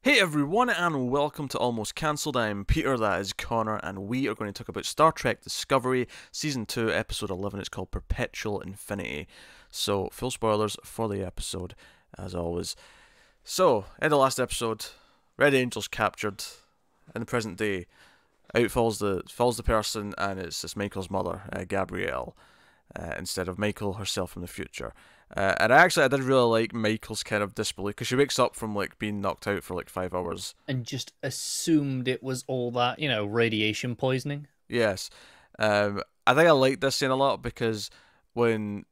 Hey everyone, and welcome to Almost Cancelled. I'm Peter, that is Connor, and we are going to talk about Star Trek Discovery, Season 2, Episode 11. It's called Perpetual Infinity. So, full spoilers for the episode, as always. So, in the last episode, Red Angel's captured. In the present day, out falls the person, and it's Maickel's mother, Gabrielle, instead of Maickel herself from the future. And I did really like Maickel's kind of disbelief, because she wakes up from being knocked out for 5 hours and just assumed it was all that, radiation poisoning. Yes. I think I like this scene a lot because when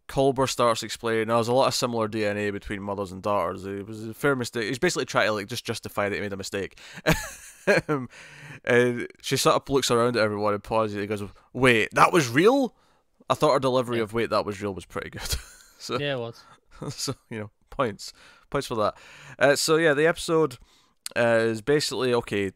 Culber starts explaining there's a lot of similar DNA between mothers and daughters, it was a fair mistake. He's basically trying to just justify that he made a mistake. And she sort of looks around at everyone and pauses and goes, "Wait, that was real?" I thought her delivery of "wait, that was real" was pretty good. So, yeah, it was. So, points for that. So yeah, the episode is basically, okay,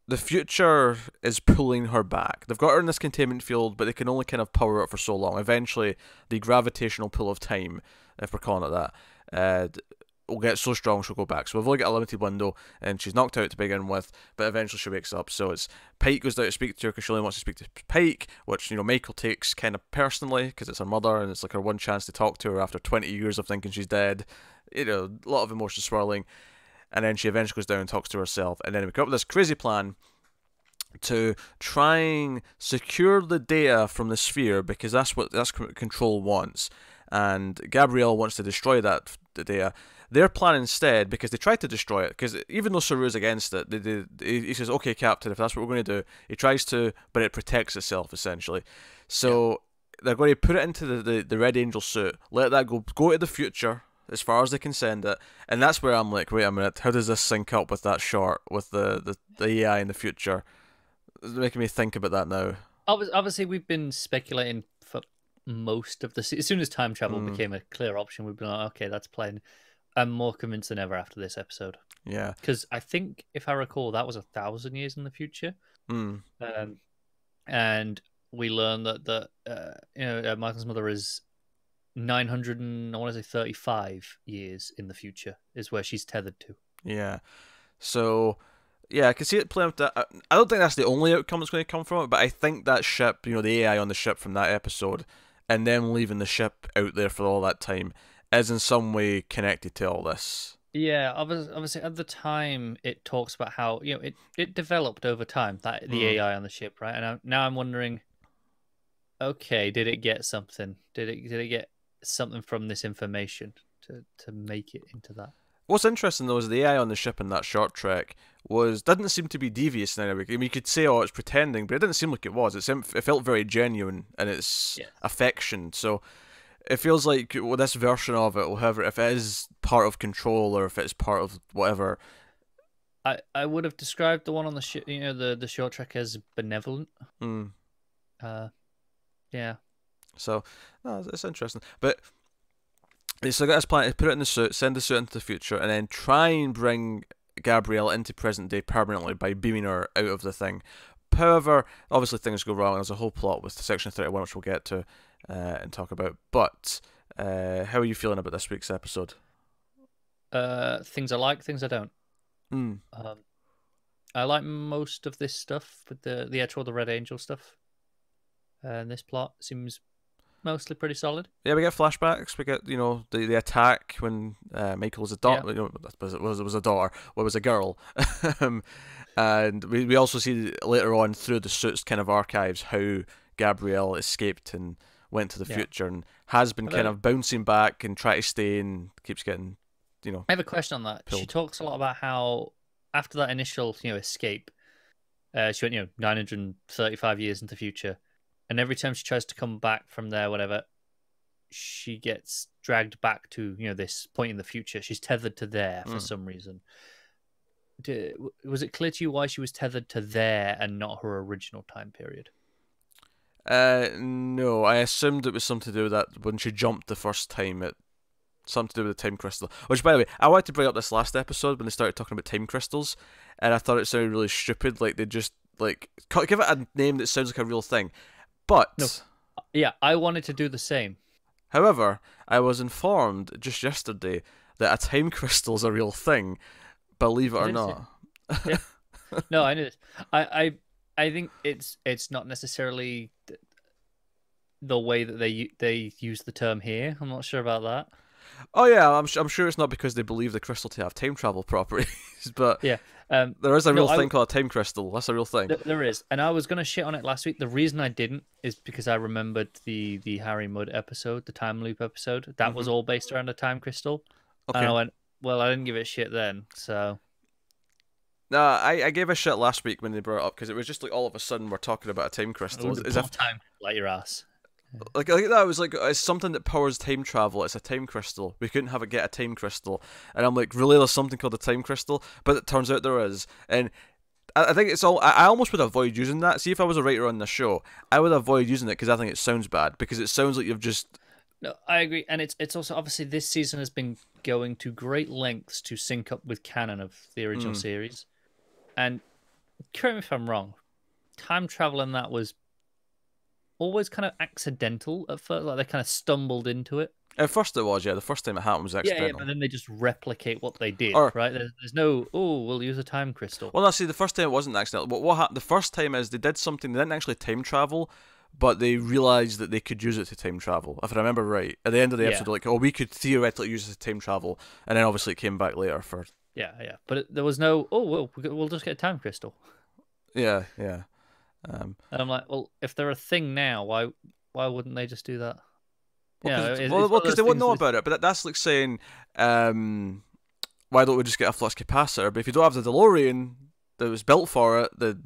the future is pulling her back. They've got her in this containment field, but they can only kind of power it for so long. Eventually, the gravitational pull of time, if we're calling it that, will get so strong she'll go back. So we've only got a limited window, and she's knocked out to begin with, but eventually she wakes up. So it's Pike goes down to speak to her because she only wants to speak to Pike, which Maickel takes kind of personally because it's her mother and it's her one chance to talk to her after 20 years of thinking she's dead. A lot of emotions swirling. And then she eventually goes down and talks to herself. And then we come up with this crazy plan to try and secure the data from the sphere, because that's what Control wants. And Gabrielle wants to destroy the data. Their plan instead, because they tried to destroy it, because even though Saru's against it, he says, "Okay, Captain, if that's what we're going to do," he tries to, but it protects itself, essentially. So they're going to put it into the Red Angel suit, let that go to the future, as far as they can send it, and that's where I'm like, wait a minute, how does this sync up with that shot with the AI in the future? It's making me think about that now. Obviously, we've been speculating for most of as soon as time travel became a clear option, we've been like, okay, that's playing. I'm more convinced than ever after this episode. Yeah, because I think, if I recall, that was 1,000 years in the future. And we learn that Michael's mother is 900 and I want to say 35 years in the future is where she's tethered to. Yeah. So, yeah, I can see it playing with that. I don't think that's the only outcome that's going to come from it, but I think that ship, the AI on the ship from that episode, and them leaving the ship out there for all that time, is in some way connected to all this. Yeah, obviously at the time it talks about how it developed over time, that the AI on the ship, right? And now I'm wondering, okay, did it get something? Did it get something from this information to make it into that? What's interesting though is the AI on the ship in that short trek didn't seem to be devious in any way. I mean, you could say, "Oh, it's pretending," but it didn't seem like it was. It felt very genuine in its affection. So it feels like this version of it, whatever, if it is part of Control or if it's part of whatever. I would have described the one on the the short trek as benevolent. Yeah. So no, it's interesting, but it's got this plan to put it in the suit, send the suit into the future, and then try and bring Gabrielle into present day permanently by beaming her out of the thing. However, obviously things go wrong. There's a whole plot with Section 31, which we'll get to and talk about. But how are you feeling about this week's episode? Things I like, things I don't. I like most of this stuff with the actual Red Angel stuff. And this plot seems mostly pretty solid. Yeah, we get flashbacks. We get the attack when Maickel was a daughter. Yeah. It was a daughter. Well, it was a girl. And we also see later on through the suit's kind of archives how Gabrielle escaped and went to the future and has been kind of bouncing back and trying to stay and keeps getting I have a question on that. Pulled. She talks a lot about how after that initial escape, she went 935 years into the future. And every time she tries to come back from there, whatever, she gets dragged back to, this point in the future. She's tethered to there for some reason. Was it clear to you why she was tethered to there and not her original time period? No, I assumed it was something to do with that when she jumped the first time. Something to do with the time crystal. Which, by the way, I wanted to bring up this last episode when they started talking about time crystals, and I thought it sounded really stupid. Like they just give it a name that sounds like a real thing. But no. Yeah, I wanted to do the same. However, I was informed just yesterday that a time crystal is a real thing, Believe it or It is, not. yeah. No, I knew this. I think it's not necessarily the way that they use the term here. I'm not sure about that. Oh yeah, I'm sure it's not because they believe the crystal to have time travel properties, but Yeah. there is a No, real thing called a time crystal. That's a real thing. there is, and I was gonna shit on it last week. The reason I didn't is because I remembered the Harry Mudd episode, the time loop episode. That was all based around a time crystal, and I Okay. went, well, I didn't give it shit then, so. No, I gave a shit last week when they brought it up because it was just like all of a sudden we're talking about a time crystal. As if Time like your ass. like that was like it's something that powers time travel. It's a time crystal. We couldn't have it get a time crystal, and I'm like, really? There's something called a time crystal, but it turns out there is, and I think it's all. I almost would avoid using that. See, if I was a writer on the show, I would avoid using it because I think it sounds bad because it sounds like you've just. No, I agree, and it's also obviously this season has been going to great lengths to sync up with canon of the original series, and correct me if I'm wrong, time travel in that was always kind of accidental at first, like they kind of stumbled into it. At first it was, yeah. The first time it happened was accidental. Yeah, but then they just replicate what they did, Or, right? There's no, we'll use a time crystal. well, no, see, the first time it wasn't accidental. But what happened? The first time is they did something. They didn't actually time travel, but they realized that they could use it to time travel. If I remember right, at the end of the episode, they're like, oh, we could theoretically use it to time travel, and then obviously it came back later for. Yeah, but there was no, we'll just get a time crystal. Yeah. And I'm like, well, if they're a thing now, why wouldn't they just do that? Well, because they won't know about it. But that's like saying, why don't we just get a flux capacitor? But if you don't have the DeLorean that was built for it,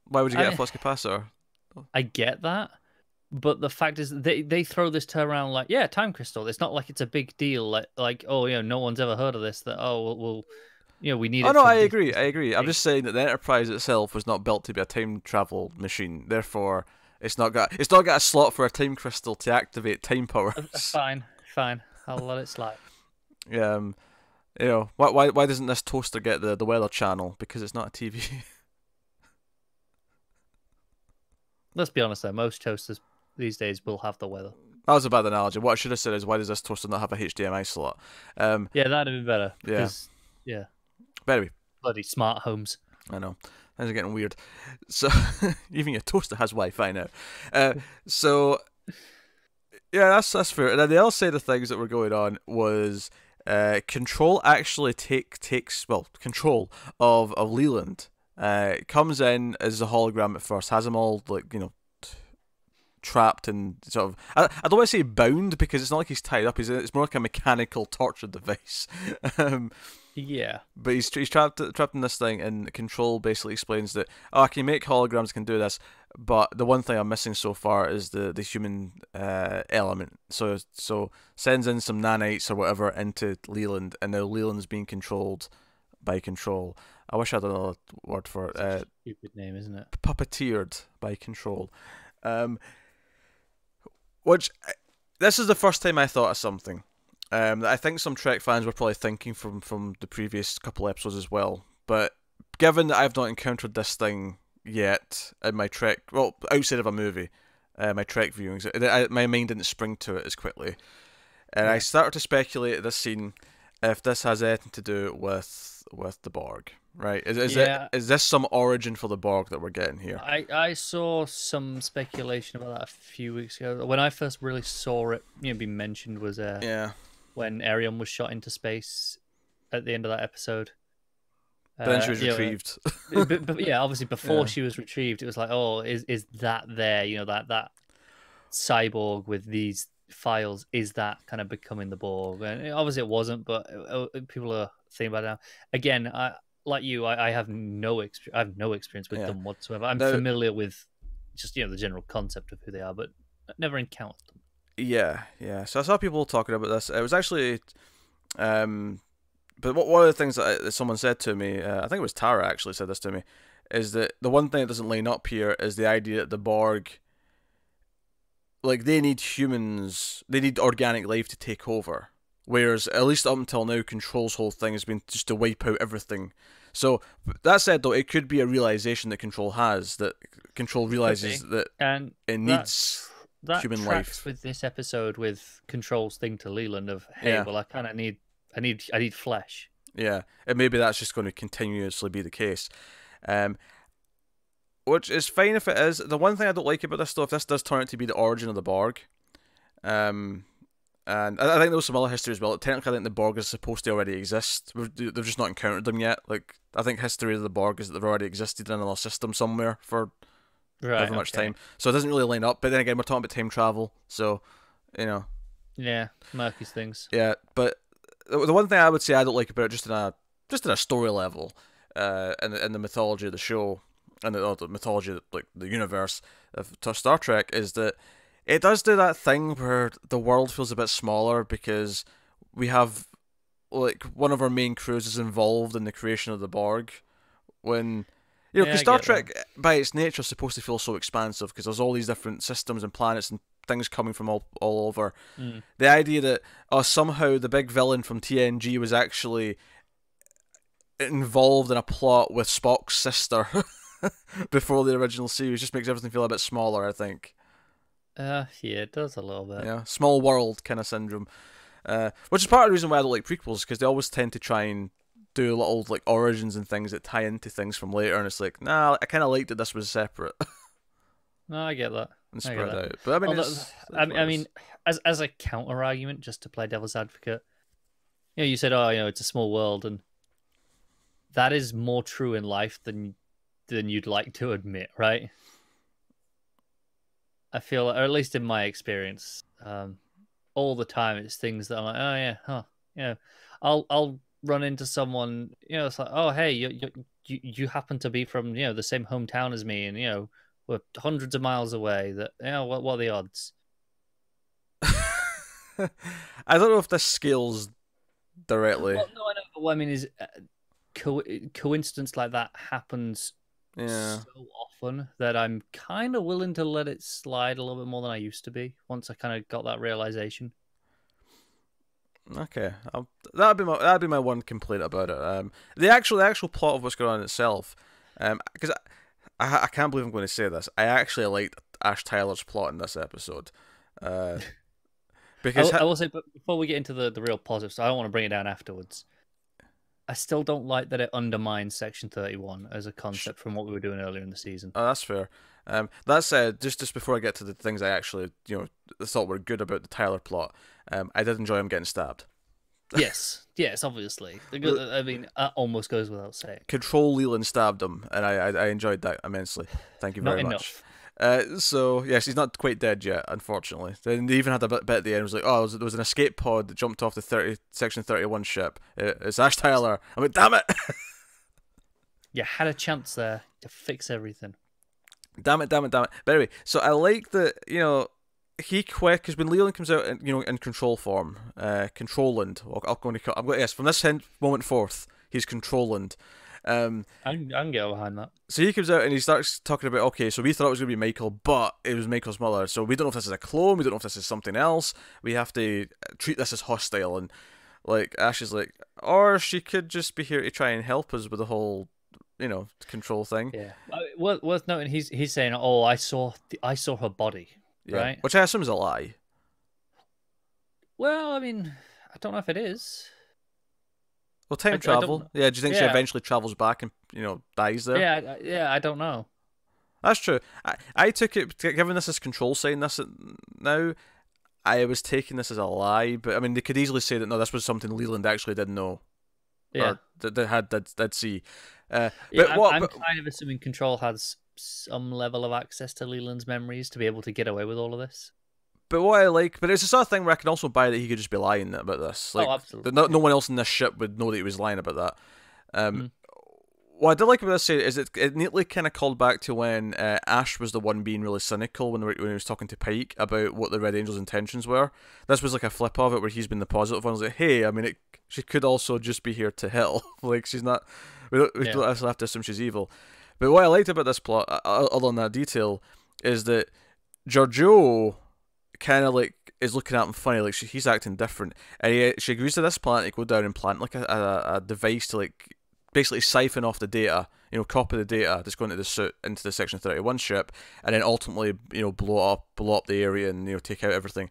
why would you get a flux capacitor? I get that, but the fact is they throw this term around like, yeah, time crystal. It's not like it's a big deal. Like oh, no one's ever heard of this. That we'll we need. Oh no, I agree. I'm just saying that the Enterprise itself was not built to be a time travel machine. Therefore, it's not got a slot for a time crystal to activate time powers. Fine. I'll let it slide. Why doesn't this toaster get the weather channel? Because it's not a TV. Let's be honest though, most toasters these days will have the weather. That was a bad analogy. What I should have said is, why does this toaster not have a HDMI slot? Yeah, that'd have been better. Because, yeah. But anyway. Bloody smart homes. I know. Things are getting weird. So, even your toaster has Wi-Fi now. So, yeah, that's fair. And then the other side of things that were going on was Control actually takes control of Leland. Comes in as a hologram at first, has them all trapped and sort of. I don't want to say bound because it's not like he's tied up. It's more like a mechanical torture device. Yeah, but he's trapped in this thing, and Control basically explains that I can make holograms, can do this, but the one thing I'm missing so far is the human element. So sends in some nanites or whatever into Leland, and now Leland's being controlled by Control. I wish I had another word for it. Stupid name, isn't it? Puppeteered by Control. Which this is the first time I thought of something. That I think some Trek fans were probably thinking from the previous couple episodes as well. But given that I've not encountered this thing yet in my Trek, outside of a movie, my Trek viewings, my mind didn't spring to it as quickly. And I started to speculate at this scene if this has anything to do with the Borg. Right? Is this some origin for the Borg that we're getting here? I saw some speculation about that a few weeks ago. When I first really saw it, being mentioned was when Arion was shot into space at the end of that episode. But then she was retrieved. but yeah, obviously before she was retrieved, it was like, oh, is that there? That cyborg with these files, is that kind of becoming the Borg? And obviously it wasn't, but people are thinking about it now. Again, like you, I have no experience with them whatsoever. I'm familiar with just the general concept of who they are, but I've never encountered them. Yeah. So I saw people talking about this. It was actually, but one of the things that someone said to me, I think it was Tara actually said this to me, is that the one thing that doesn't line up here is the idea that the Borg, like, they need humans, they need organic life to take over. Whereas, at least up until now, Control's whole thing has been just to wipe out everything. So, that said, though, it could be a realization that Control has, that Control realizes that it needs human life. With this episode, with Control's thing to Leland of, hey, well, I kind of need I need flesh. Yeah, and maybe that's just going to continuously be the case. Um, which is fine if it is. The one thing I don't like about this, though, if this does turn out to be the origin of the Borg, um, and I think there was some other history as well. Technically, I think the Borg is supposed to already exist. They've just not encountered them yet. Like, I think history of the Borg is that they've already existed in another system somewhere for however much time. So it doesn't really line up. But then again, we're talking about time travel, so you know. Yeah, murky things. Yeah, but the one thing I would say I don't like about it, just in a story level, in the mythology of the show, and the mythology of, like, the universe of Star Trek, is that it does do that thing where the world feels a bit smaller because we have, like, one of our main crews is involved in the creation of the Borg. When, because Star Trek by its nature is supposed to feel so expansive because there's all these different systems and planets and things coming from all over. The idea that somehow the big villain from TNG was actually involved in a plot with Spock's sister before the original series just makes everything feel a bit smaller, I think. Yeah, it does a little bit. Yeah, small world kind of syndrome. Which is part of the reason why I don't like prequels, because they always tend to try and do little, like, origins and things that tie into things from later, and it's like, nah, I kind of liked that this was separate. No, I get that. And spread out. But I mean, as a counter argument, just to play devil's advocate, you said, it's a small world, and that is more true in life than you'd like to admit, right? I feel, or at least in my experience, all the time it's things that I'm like, I'll run into someone, it's like, oh, hey, you happen to be from the same hometown as me, and we're hundreds of miles away. That what are the odds? I don't know if this scales directly. Well, no, I know. But what I mean is, coincidence like that happens so often that I'm kind of willing to let it slide a little bit more than I used to be. Once I kind of got that realization. Okay, that'd be my one complaint about it. The actual plot of what's going on itself, because I can't believe I'm going to say this. I actually liked Ash Tyler's plot in this episode. Because I will say, but before we get into the real positives, I don't want to bring it down afterwards. I still don't like that it undermines Section 31 as a concept from what we were doing earlier in the season. Oh, that's fair. That said, just before I get to the things I actually thought were good about the Tyler plot, I did enjoy him getting stabbed. Yes, obviously. I mean, that almost goes without saying. Control Leland stabbed him, and I enjoyed that immensely. Thank you very much. So yes, he's not quite dead yet, unfortunately. Then they even had a bit at the end. It was like, there was an escape pod that jumped off the Section 31 ship. It's Ash Tyler. I went, damn it! You had a chance there to fix everything. Damn it! But anyway, so I like that he quit because when Leland comes out in control form, Controland. I'm going to from this moment forth, he's Controland. I can get behind that. So he comes out and he starts talking about, okay, so we thought it was going to be Maickel, but it was Maickel's mother. So we don't know if this is a clone. We don't know if this is something else. We have to treat this as hostile. And like Ash is like, or she could just be here to try and help us with the whole, control thing. Yeah. Worth noting, he's saying, oh, I saw her body, right? Which I assume is a lie. Well, I mean, I don't know if it is. Well, time travel. Do you think she eventually travels back and dies there? Yeah. I don't know. That's true. I took it, given this is Control saying this now, I was taking this as a lie. But I mean, they could easily say that no, this was something Leland actually didn't know. Yeah, or did see. I'm kind of assuming Control has some level of access to Leland's memories to be able to get away with all of this. But what I like, but it's the sort of thing where I can also buy that he could just be lying about this. Like, absolutely. No one else in this ship would know that he was lying about that. What I did like about this is it neatly kind of called back to when Ash was the one being really cynical when he was talking to Pike about what the Red Angel's intentions were. This was like a flip of it where he's been the positive one. I was like, hey, I mean, she could also just be here to help. Like, she's not. We don't actually have to assume she's evil. But what I liked about this plot, other than that detail, is that Georgiou kind of like is looking at him funny, like he's acting different, and she agrees to this plan to go down and plant like a device to like basically siphon off the data, copy the data that's going to the suit into the Section 31 ship, and then ultimately blow up the area and take out everything.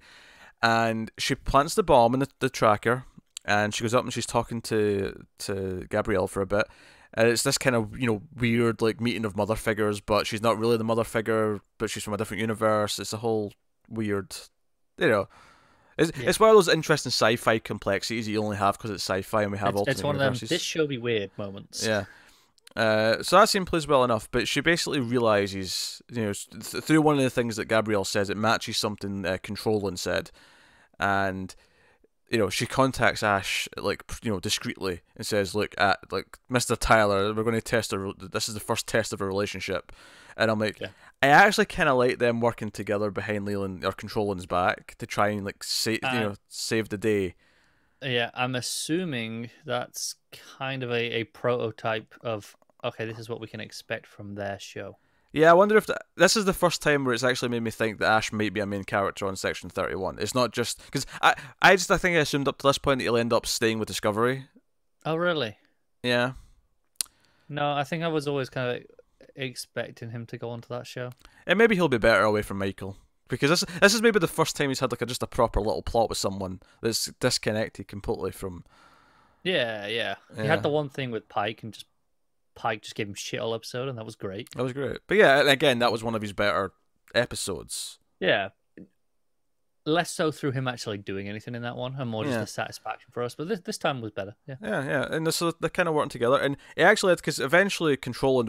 And she plants the bomb in the tracker, and she goes up and she's talking to Gabrielle for a bit. And it's this kind of, weird, like, meeting of mother figures, but she's not really the mother figure, but she's from a different universe. It's a whole weird, it's one of those interesting sci-fi complexities you only have because it's sci-fi and we have alternate It's one universes. of them, this show be weird moments. Yeah. So that scene plays well enough, but she basically realizes, through one of the things that Gabrielle says, it matches something Controlling said, and she contacts Ash discreetly and says, "Look, Mr. Tyler, we're going to test this is the first test of a relationship," and I'm like, I actually kind of like them working together behind Leland or Controlling's back to try and save the day. Yeah, I'm assuming that's kind of a prototype of, okay, this is what we can expect from their show. Yeah, I wonder if this is the first time where it's actually made me think that Ash might be a main character on Section 31. It's not just... Because I think I assumed up to this point that he'll end up staying with Discovery. Oh, really? Yeah. No, I think I was always kind of expecting him to go onto that show. And maybe he'll be better away from Maickel. Because this is maybe the first time he's had just a proper little plot with someone that's disconnected completely from... Yeah. He had the one thing with Pike, and Pike just gave him shit all episode, and that was great. That was great. But yeah, again, that was one of his better episodes. Yeah. Less so through him actually doing anything in that one, and more just the satisfaction for us. But this time was better. Yeah. Yeah. And so they're kind of working together, and it actually, because eventually Controlling,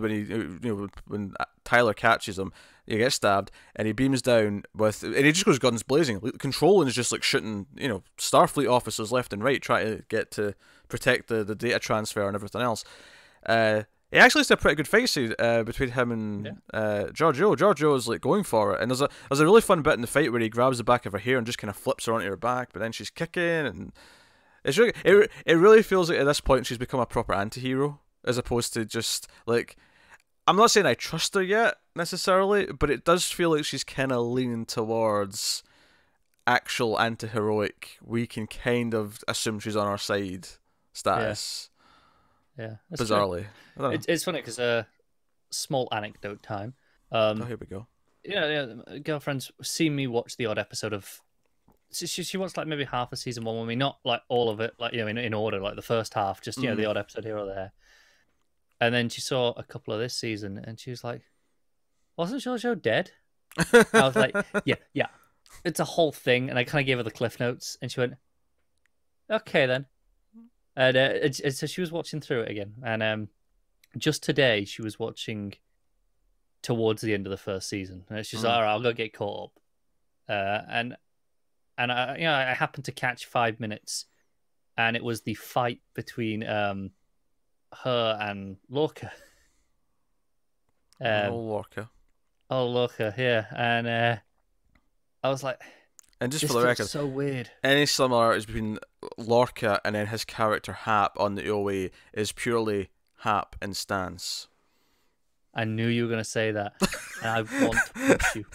when Tyler catches him, he gets stabbed, and he beams down and he just goes guns blazing. Controlling is just like shooting, Starfleet officers left and right, trying to get to protect the data transfer and everything else. It actually is a pretty good fight scene between him and Giorgio. Giorgio is like going for it, and there's a really fun bit in the fight where he grabs the back of her hair and just kind of flips her onto her back, but then she's kicking, and it's really, it really feels like at this point she's become a proper anti-hero as opposed to just like, I'm not saying I trust her yet necessarily, but it does feel like she's kind of leaning towards actual anti-heroic. We can kind of assume she's on our side status. Yeah, bizarrely. It's funny because small anecdote time. Here we go. Yeah, girlfriend's seen me watch the odd episode of. She watched like maybe half of season 1 with me, not like all of it, like in order, like the first half, just the odd episode here or there. And then she saw a couple of this season, and she was like, "Wasn't Giorgio dead?" I was like, "Yeah, it's a whole thing." And I kind of gave her the cliff notes, and she went, "Okay then." And so she was watching through it again, and just today she was watching towards the end of the first season, and she's like, "All right, I'll go get caught up." And I happened to catch 5 minutes, and it was the fight between her and Lorca. Lorca. Oh, Lorca, yeah, and I was like. And just for the record, so weird. Any similarities between Lorca and then his character Hap on the OA is purely Hap and stance. I knew you were going to say that, and I want to punch you.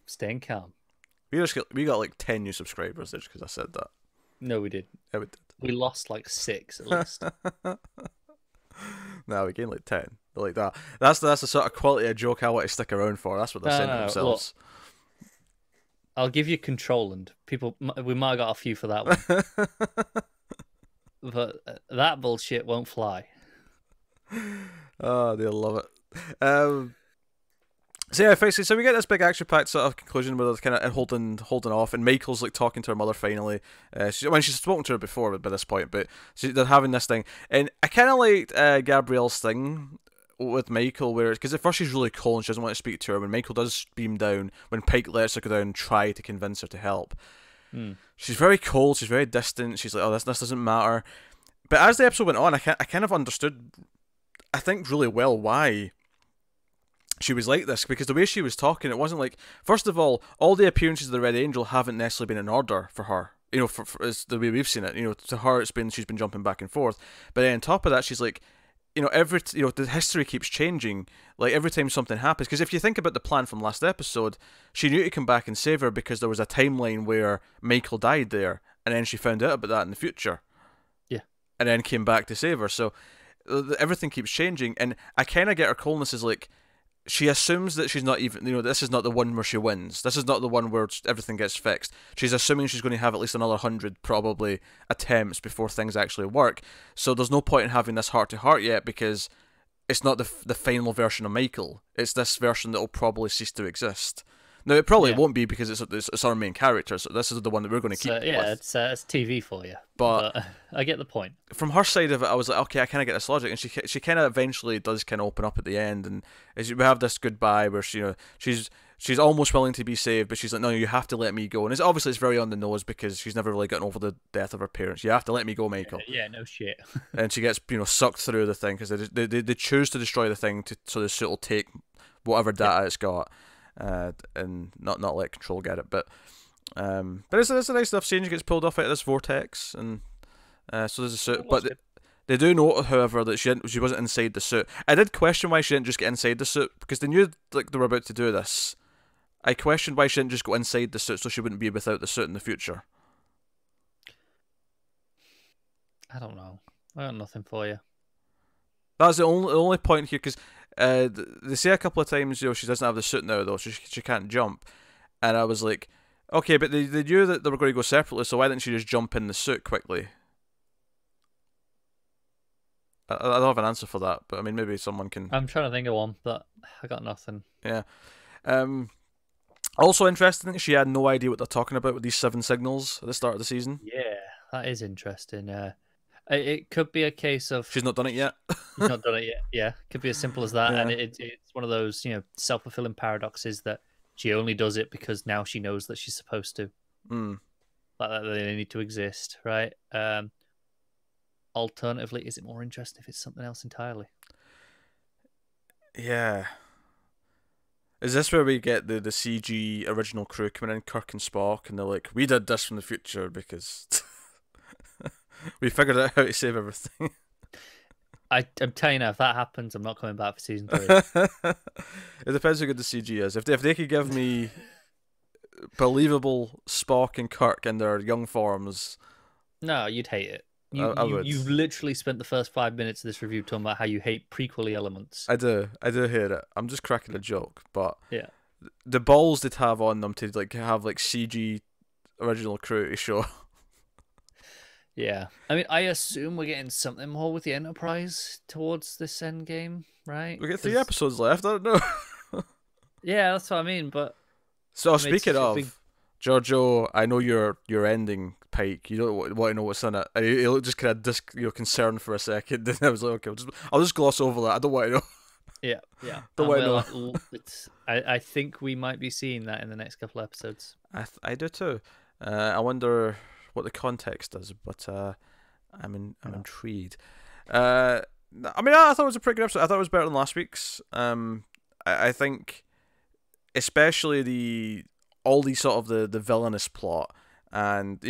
Staying calm. We got like 10 new subscribers just because I said that. No, we did. Yeah, we did. We lost like 6 at least. No, we gained like 10. Like that. That's the sort of quality of joke I want to stick around for. That's what they're saying to themselves. Look, I'll give you Control, and people, we might have got a few for that one. But that bullshit won't fly. Oh, they'll love it. So yeah, basically, so we get this big action-packed sort of conclusion where they're kind of holding off, and Maickel's like talking to her mother finally. She's spoken to her before by this point, but they're having this thing, and I kind of liked Gabrielle's thing with Maickel, where because at first she's really cold and she doesn't want to speak to her. When Maickel does beam down, when Pike lets her go down and try to convince her to help, she's very cold. She's very distant. She's like, "Oh, this doesn't matter." But as the episode went on, I kind of understood, I think, really well why she was like this, because the way she was talking, it wasn't like, first of all the appearances of the Red Angel haven't necessarily been in order for her, for the way we've seen it. To her she's been jumping back and forth, but then on top of that she's like, the history keeps changing, like every time something happens, because if you think about the plan from last episode, she knew to come back and save her because there was a timeline where Maickel died there, and then she found out about that in the future, and then came back to save her. So everything keeps changing, and I kind of get her coldness is like she assumes that she's not even, this is not the one where she wins. This is not the one where everything gets fixed. She's assuming she's going to have at least another 100 probably attempts before things actually work. So there's no point in having this heart to heart yet because it's not the final version of Maickel. It's this version that will probably cease to exist. Now it probably won't be because it's our main character. So this is the one that we're going to keep. Yeah, with. it's TV for you. But I get the point. From her side of it, I was like, okay, I kind of get this logic, and she kind of eventually does kind of open up at the end, and we have this goodbye where she's almost willing to be saved, but she's like, no, you have to let me go, and it's very on the nose because she's never really gotten over the death of her parents. You have to let me go, Maickel. Yeah, no shit. And she gets sucked through the thing because they choose to destroy the thing so the suit will take whatever data it's got, and not let Control get it. But it's a nice enough scene. She gets pulled off out of this vortex, and so there's a suit, but they do note, however, that she wasn't inside the suit. I did question why she didn't just get inside the suit because they knew they were about to do this. I questioned why she didn't just go inside the suit so she wouldn't be without the suit in the future. I don't know. I got nothing for you. That's the only point here because they say a couple of times she doesn't have the suit now though, so she can't jump, and I was like, okay, but they knew that they were going to go separately, so why didn't she just jump in the suit quickly? I don't have an answer for that, but I mean, maybe someone can. I'm trying to think of one, but I got nothing. Yeah. Also interesting, she had no idea what they're talking about with these 7 signals at the start of the season. Yeah, that is interesting. It could be a case of she's not done it yet. She's not done it yet. Yeah, it could be as simple as that, Yeah. and it's one of those self-fulfilling paradoxes that she only does it because now she knows that she's supposed to. Mm. Like that they need to exist, right? Alternatively, is it more interesting if it's something else entirely? Yeah. Is this where we get the CG original crew coming in, Kirk and Spock, and they're like, we did this from the future because we figured out how to save everything? I'm telling you now, if that happens, I'm not coming back for season 3. It depends how good the CG is. If they could give me believable Spock and Kirk in their young forms... No, you'd hate it. I would. You've literally spent the first 5 minutes of this review talking about how you hate prequel elements. I do hate it. I'm just cracking a joke, but yeah, the balls they'd have on them to have CG original crew to show. Yeah, I mean, I assume we're getting something more with the Enterprise towards this end game, right? We get 3 episodes left. I don't know. Yeah, that's what I mean. But so speaking of Giorgio, I know you're ending Pike. You don't want to know what's in it. And he looked just kind of concerned for a second. And I was like, okay, I'll just gloss over that. I don't want to know. Yeah. Don't want to know. I think we might be seeing that in the next couple of episodes. I do too. I wonder what the context is, but I'm intrigued. I mean, I thought it was a pretty good episode. I thought it was better than last week's. I think, especially all these sort of the villainous plot, and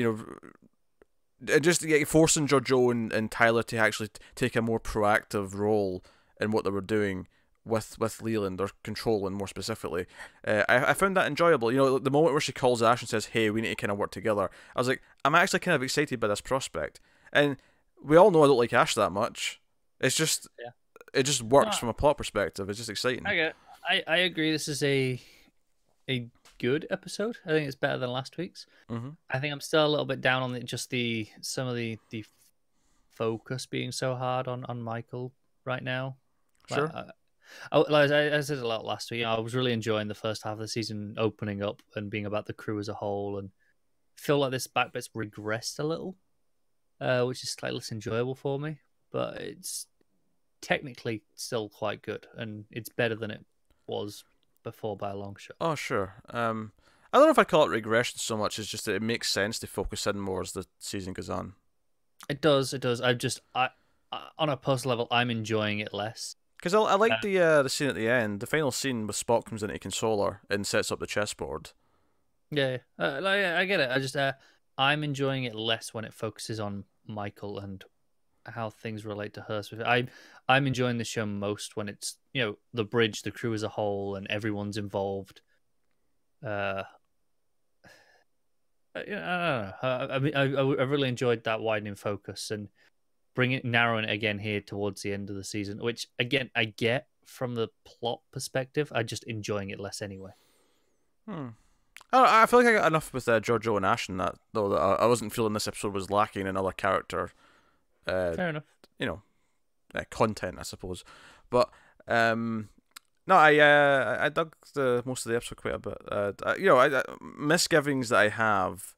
just forcing Giorgio and Tyler to actually take a more proactive role in what they were doing with Leland, or Controlling more specifically. I found that enjoyable. The moment where she calls Ash and says, hey, we need to kind of work together, I was like, I'm actually kind of excited by this prospect. And we all know I don't like Ash that much. It's just it just works from a plot perspective. It's just exciting. I agree. This is a good episode. I think it's better than last week's. Mm-hmm. I think I'm still a little bit down on some of the focus being so hard on Maickel right now. Sure. I said a lot last week. I was really enjoying the first half of the season opening up and being about the crew as a whole, and I feel like this back bit's regressed a little, which is slightly less enjoyable for me. But it's technically still quite good, and it's better than it was before by a long shot. Oh, sure. I don't know if I'd call it regression so much. It's just that it makes sense to focus in more as the season goes on. It does. I on a personal level, I'm enjoying it less. Because I like the scene at the end, the final scene with Spock comes in to console her and sets up the chessboard. Yeah, I get it. I'm enjoying it less when it focuses on Maickel and how things relate to her. So I'm enjoying the show most when it's the bridge, the crew as a whole, and everyone's involved. I don't know. I really enjoyed that widening focus, and narrowing it again here towards the end of the season, which again I get from the plot perspective. I'm just enjoying it less anyway. I feel like I got enough with Giorgio and Ash in that, though, that I wasn't feeling this episode was lacking another character. Fair enough. Content, I suppose. But no, I dug most of the episode quite a bit. Misgivings that I have,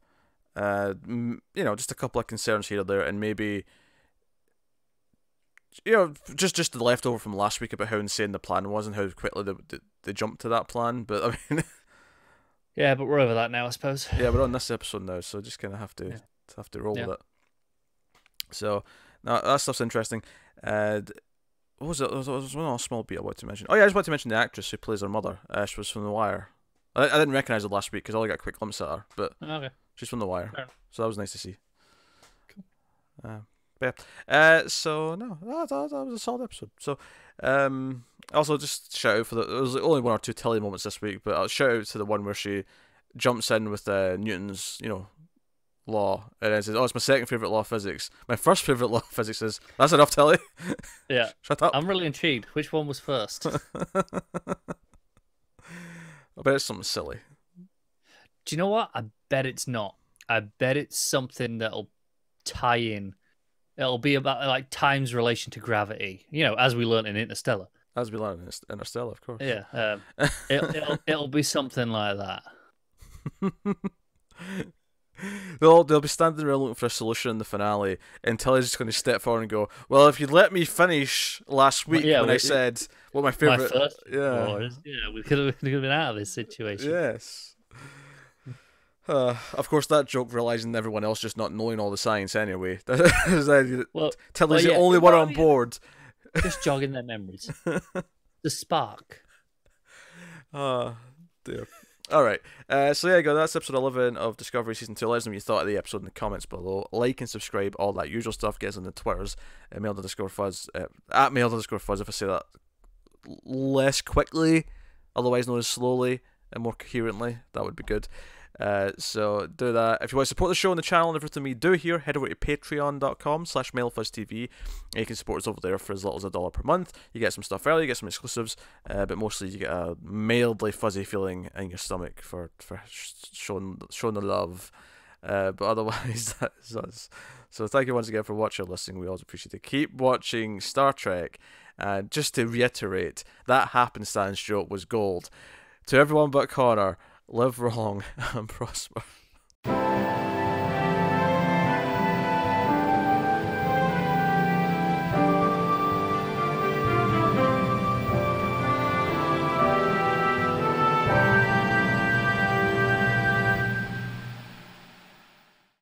just a couple of concerns here or there, and maybe, just the leftover from last week about how insane the plan was and how quickly they jumped to that plan. But I mean, yeah, but we're over that now, I suppose. Yeah, we're on this episode now, so just kind of have to roll with it. So, no, that stuff's interesting. What was it? There was one small bit I wanted to mention. Oh yeah, I just wanted to mention the actress who plays her mother. She was from The Wire. I didn't recognise her last week because I only got a quick glimpse at her, but she's from The Wire, so that was nice to see. Cool. So no, that was a solid episode. So, also just shout out for there was only one or two Tilly moments this week, but I'll shout out to the one where she jumps in with Newton's, law, and it says, "Oh, it's my second favorite law of physics. My first favorite law of physics is that's enough, Tilly." Yeah, shut up. I'm really intrigued. Which one was first? I bet it's something silly. Do you know what? I bet it's not. I bet it's something that'll tie in. It'll be about like time's relation to gravity. As we learned in Interstellar. As we learned in Interstellar, of course. Yeah. It'll be something like that. They'll be standing around looking for a solution in the finale, and Tilly's just going to step forward and go, "Well, if you'd let me finish last week when I said what my favorite, we could have been out of this situation." Yes. Of course, that joke realizing everyone else just not knowing all the science anyway. Tilly's the only one on board. Just jogging their memories. The spark. Oh dear. Alright, so yeah, that's episode 11 of Discovery Season 2. Let us know what you thought of the episode in the comments below. Like and subscribe, all that usual stuff. Get us on the Twitters, mail_fuzz, at mail_fuzz if I say that less quickly, otherwise known as slowly and more coherently. That would be good. So do that. If you want to support the show and the channel and everything we do here, head over to patreon.com/mailfuzztv. You can support us over there for as little as $1 per month. You get some stuff early, you get some exclusives, but mostly you get a mildly fuzzy feeling in your stomach for showing the love. But otherwise, that is us. So thank you once again for watching or listening. We always appreciate it. Keep watching Star Trek. And just to reiterate, that happenstance joke was gold. To everyone but Connor, live long and prosper.